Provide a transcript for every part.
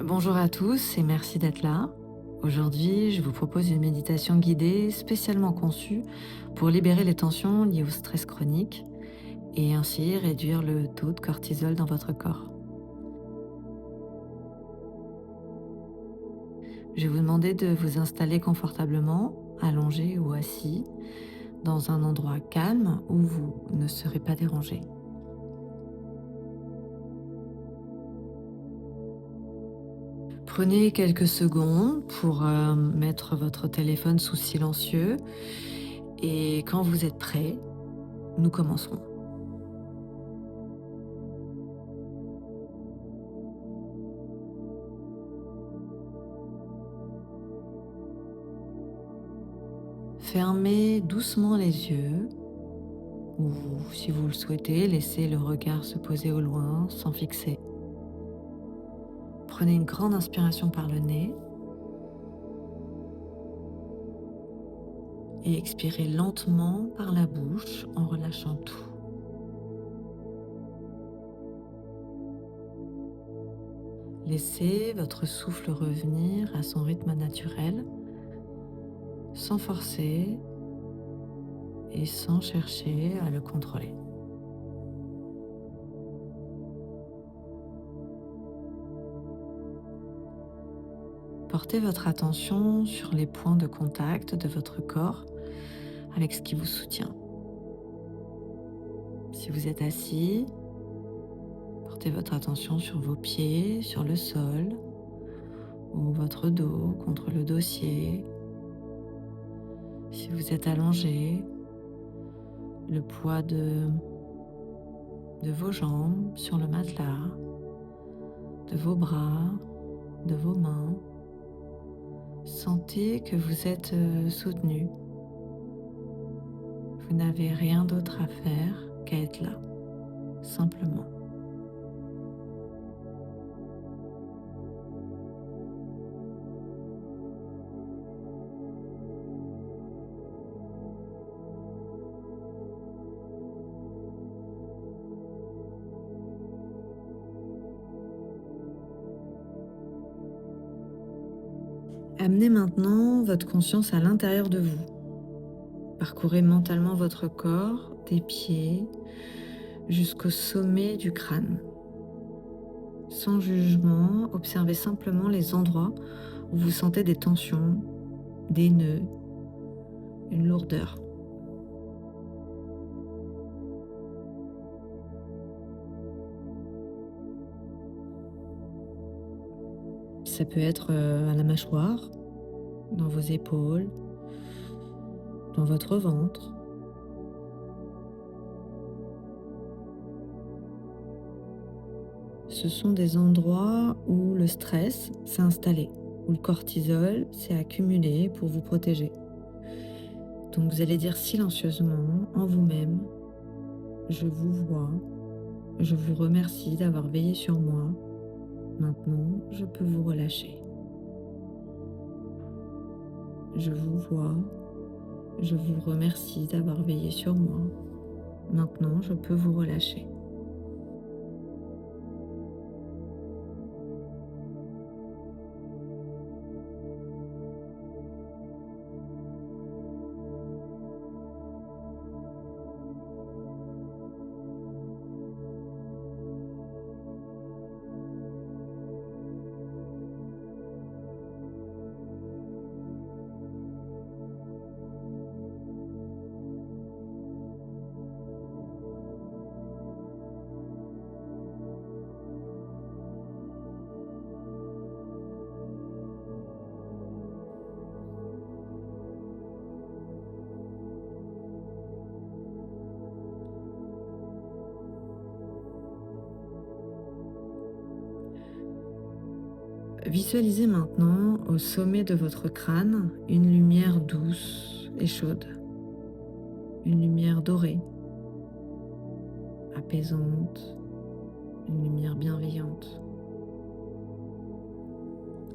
Bonjour à tous et merci d'être là. Aujourd'hui, je vous propose une méditation guidée spécialement conçue pour libérer les tensions liées au stress chronique et ainsi réduire le taux de cortisol dans votre corps. Je vais vous demander de vous installer confortablement, allongé ou assis, dans un endroit calme où vous ne serez pas dérangé. Prenez quelques secondes pour mettre votre téléphone sous silencieux et quand vous êtes prêt, nous commencerons. Fermez doucement les yeux ou, si vous le souhaitez, laissez le regard se poser au loin sans fixer. Prenez une grande inspiration par le nez et expirez lentement par la bouche en relâchant tout. Laissez votre souffle revenir à son rythme naturel, sans forcer et sans chercher à le contrôler. Portez votre attention sur les points de contact de votre corps avec ce qui vous soutient. Si vous êtes assis, portez votre attention sur vos pieds, sur le sol, ou votre dos contre le dossier. Si vous êtes allongé, le poids de vos jambes sur le matelas, de vos bras, de vos mains. Sentez que vous êtes soutenu. Vous n'avez rien d'autre à faire qu'à être là, simplement. Amenez maintenant votre conscience à l'intérieur de vous. Parcourez mentalement votre corps, des pieds jusqu'au sommet du crâne. Sans jugement, observez simplement les endroits où vous sentez des tensions, des nœuds, une lourdeur. Ça peut être à la mâchoire, dans vos épaules, dans votre ventre. Ce sont des endroits où le stress s'est installé, où le cortisol s'est accumulé pour vous protéger. Donc vous allez dire silencieusement en vous-même: je vous vois, je vous remercie d'avoir veillé sur moi. Maintenant, je peux vous relâcher. Je vous vois, je vous remercie d'avoir veillé sur moi. Maintenant, je peux vous relâcher. Visualisez maintenant au sommet de votre crâne une lumière douce et chaude, une lumière dorée, apaisante, une lumière bienveillante.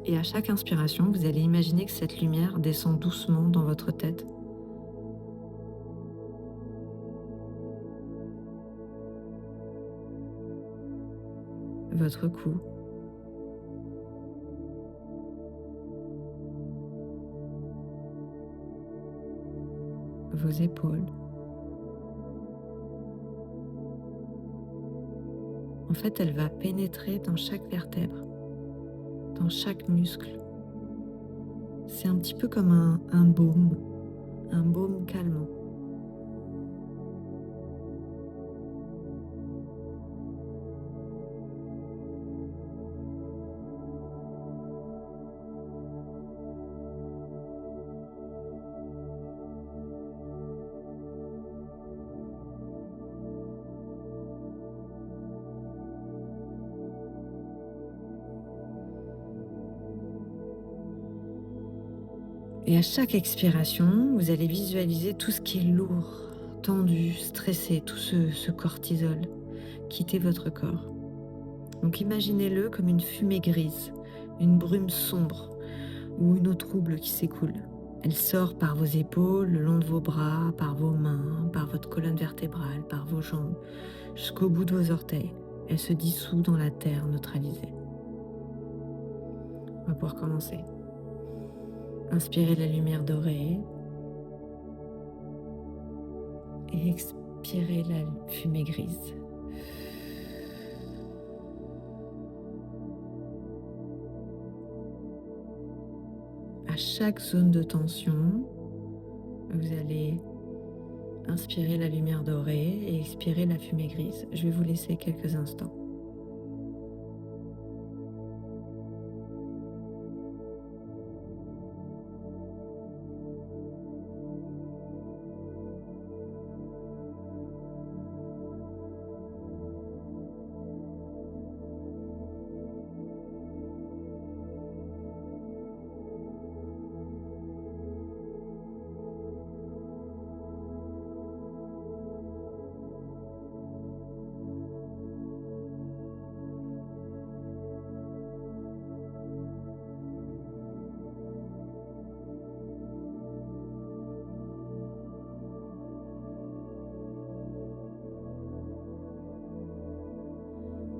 Et à chaque inspiration, vous allez imaginer que cette lumière descend doucement dans votre tête. Votre cou, vos épaules. En fait, elle va pénétrer dans chaque vertèbre, dans chaque muscle. C'est un petit peu comme un baume calmant. Et à chaque expiration, vous allez visualiser tout ce qui est lourd, tendu, stressé, tout ce cortisol quitter votre corps. Donc imaginez-le comme une fumée grise, une brume sombre ou une eau trouble qui s'écoule. Elle sort par vos épaules, le long de vos bras, par vos mains, par votre colonne vertébrale, par vos jambes, jusqu'au bout de vos orteils. Elle se dissout dans la terre neutralisée. On va pouvoir commencer. Inspirez la lumière dorée et expirez la fumée grise. À chaque zone de tension, vous allez inspirer la lumière dorée et expirer la fumée grise. Je vais vous laisser quelques instants.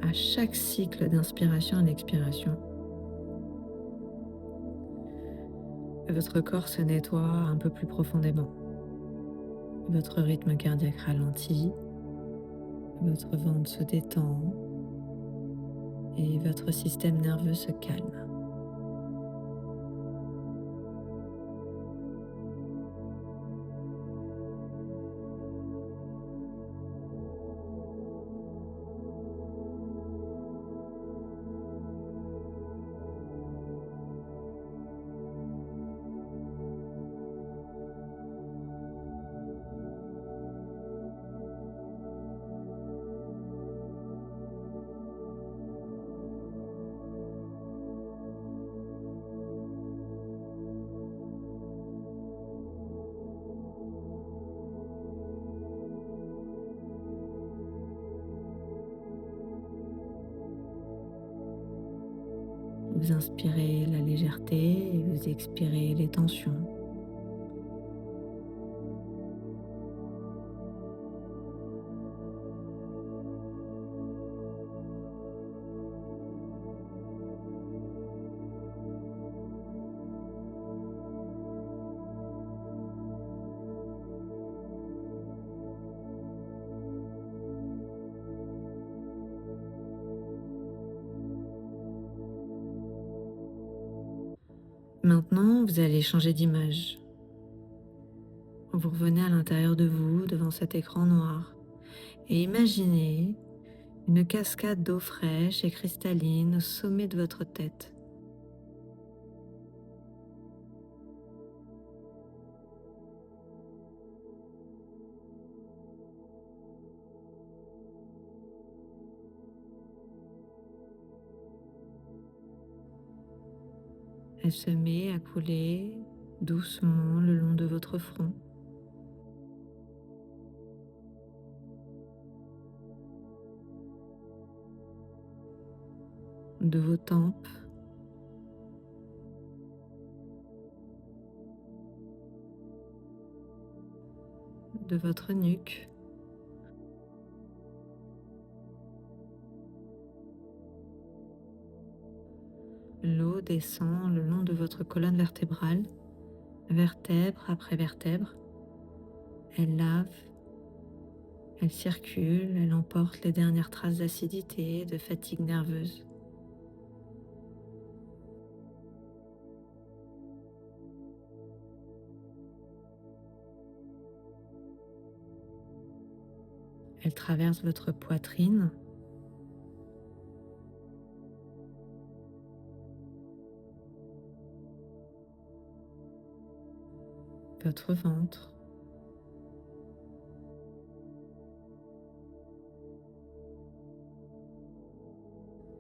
À chaque cycle d'inspiration et d'expiration, votre corps se nettoie un peu plus profondément. Votre rythme cardiaque ralentit, votre ventre se détend et votre système nerveux se calme. Vous inspirez la légèreté et vous expirez les tensions. Maintenant, vous allez changer d'image. Vous revenez à l'intérieur de vous, devant cet écran noir, et imaginez une cascade d'eau fraîche et cristalline au sommet de votre tête. Elle se met à couler doucement le long de votre front, de vos tempes, de votre nuque. L'eau descend le long de votre colonne vertébrale, vertèbre après vertèbre, Elle lave, elle circule, elle emporte les dernières traces d'acidité et de fatigue nerveuse. Elle traverse votre poitrine, votre ventre,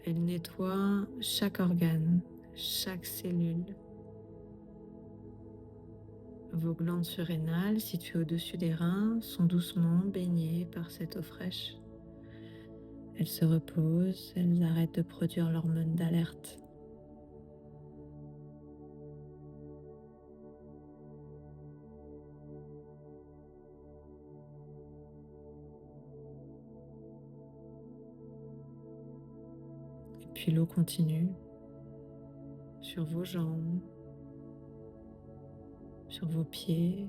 elle nettoie chaque organe, chaque cellule. Vos glandes surrénales, situées au-dessus des reins, sont doucement baignées par cette eau fraîche. Elles se reposent, elles arrêtent de produire l'hormone d'alerte. Et puis l'eau continue sur vos jambes, sur vos pieds,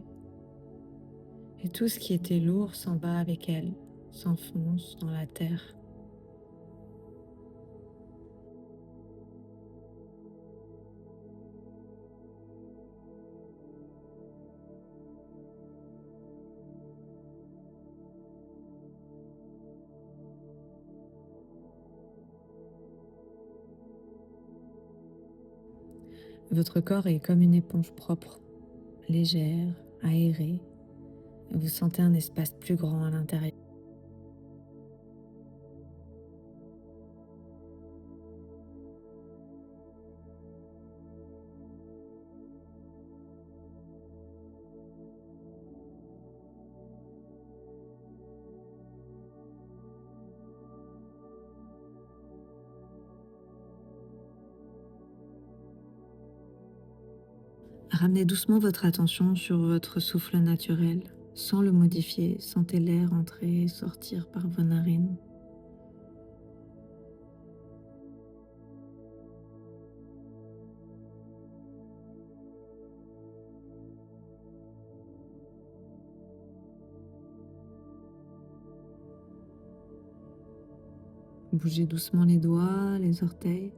et tout ce qui était lourd s'en va avec elle, s'enfonce dans la terre. Votre corps est comme une éponge propre, légère, aérée. Vous sentez un espace plus grand à l'intérieur. Ramenez doucement votre attention sur votre souffle naturel, sans le modifier. Sentez l'air entrer et sortir par vos narines. Bougez doucement les doigts, les orteils.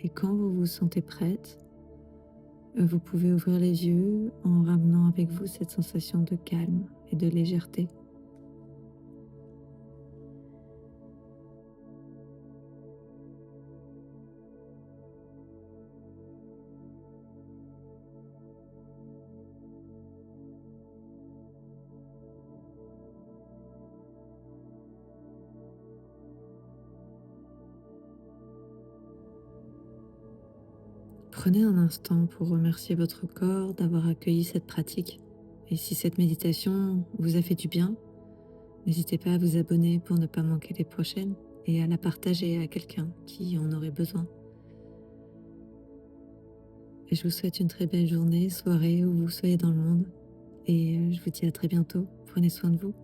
Et quand vous vous sentez prête, vous pouvez ouvrir les yeux en ramenant avec vous cette sensation de calme et de légèreté. Prenez un instant pour remercier votre corps d'avoir accueilli cette pratique. Et si cette méditation vous a fait du bien, n'hésitez pas à vous abonner pour ne pas manquer les prochaines et à la partager à quelqu'un qui en aurait besoin. Et je vous souhaite une très belle journée, soirée, où vous soyez dans le monde. Et je vous dis à très bientôt. Prenez soin de vous.